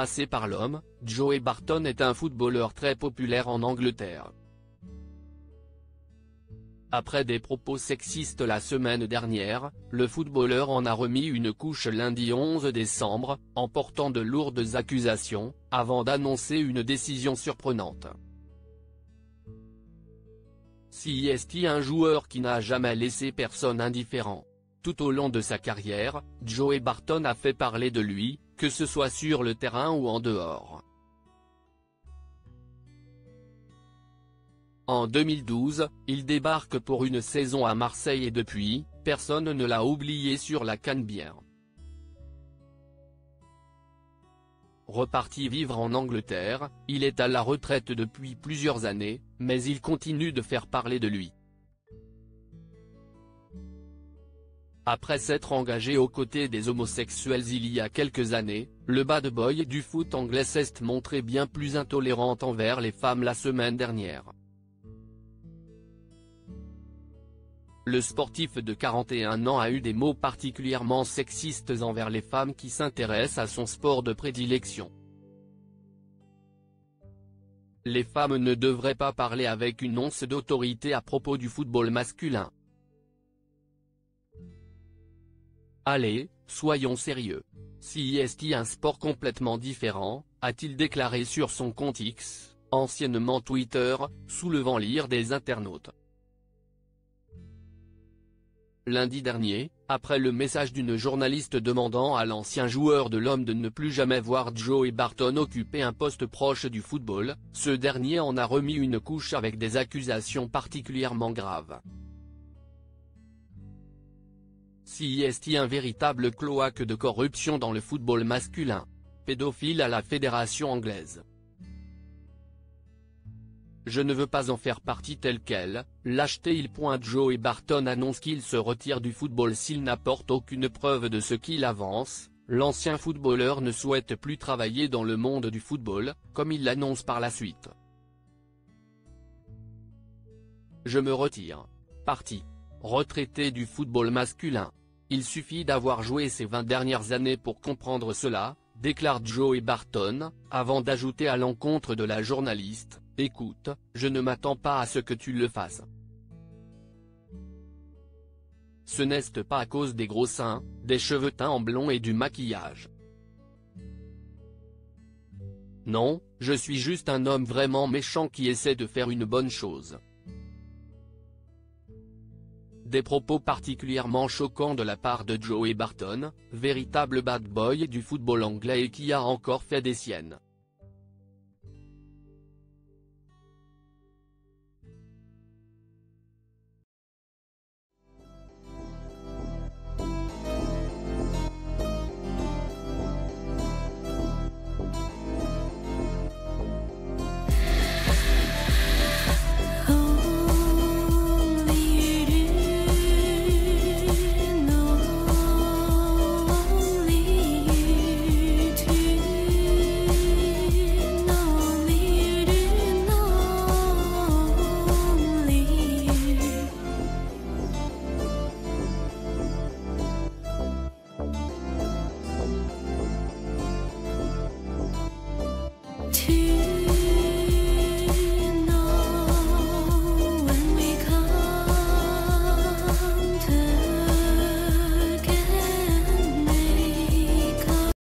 passé par l'homme, Joey Barton est un footballeur très populaire en Angleterre. Après des propos sexistes la semaine dernière, le footballeur en a remis une couche lundi 11 décembre, en portant de lourdes accusations, avant d'annoncer une décision surprenante. C'est un joueur qui n'a jamais laissé personne indifférent. Tout au long de sa carrière, Joey Barton a fait parler de lui, que ce soit sur le terrain ou en dehors. En 2012, il débarque pour une saison à Marseille et depuis, personne ne l'a oublié sur la Canebière. Reparti vivre en Angleterre, il est à la retraite depuis plusieurs années, mais il continue de faire parler de lui. Après s'être engagé aux côtés des homosexuels il y a quelques années, le bad boy du foot anglais s'est montré bien plus intolérant envers les femmes la semaine dernière. Le sportif de 41 ans a eu des mots particulièrement sexistes envers les femmes qui s'intéressent à son sport de prédilection. Les femmes ne devraient pas parler avec une once d'autorité à propos du football masculin. Allez, soyons sérieux. C'est un sport complètement différent, a-t-il déclaré sur son compte X, anciennement Twitter, soulevant l'ire des internautes. Lundi dernier, après le message d'une journaliste demandant à l'ancien joueur de l'Homme de ne plus jamais voir Joey Barton occuper un poste proche du football, ce dernier en a remis une couche avec des accusations particulièrement graves. C'est un véritable cloaque de corruption dans le football masculin. Pédophile à la fédération anglaise. Je ne veux pas en faire partie telle quelle, lâcheté. Joey Barton annonce qu'il se retire du football s'il n'apporte aucune preuve de ce qu'il avance. L'ancien footballeur ne souhaite plus travailler dans le monde du football, comme il l'annonce par la suite. Je me retire. Parti. Retraité du football masculin. Il suffit d'avoir joué ces 20 dernières années pour comprendre cela, déclare Joey Barton, avant d'ajouter à l'encontre de la journaliste, « Écoute, je ne m'attends pas à ce que tu le fasses. Ce n'est pas à cause des gros seins, des cheveux teints en blond et du maquillage. Non, je suis juste un homme vraiment méchant qui essaie de faire une bonne chose. » Des propos particulièrement choquants de la part de Joey Barton, véritable bad boy du football anglais et qui a encore fait des siennes.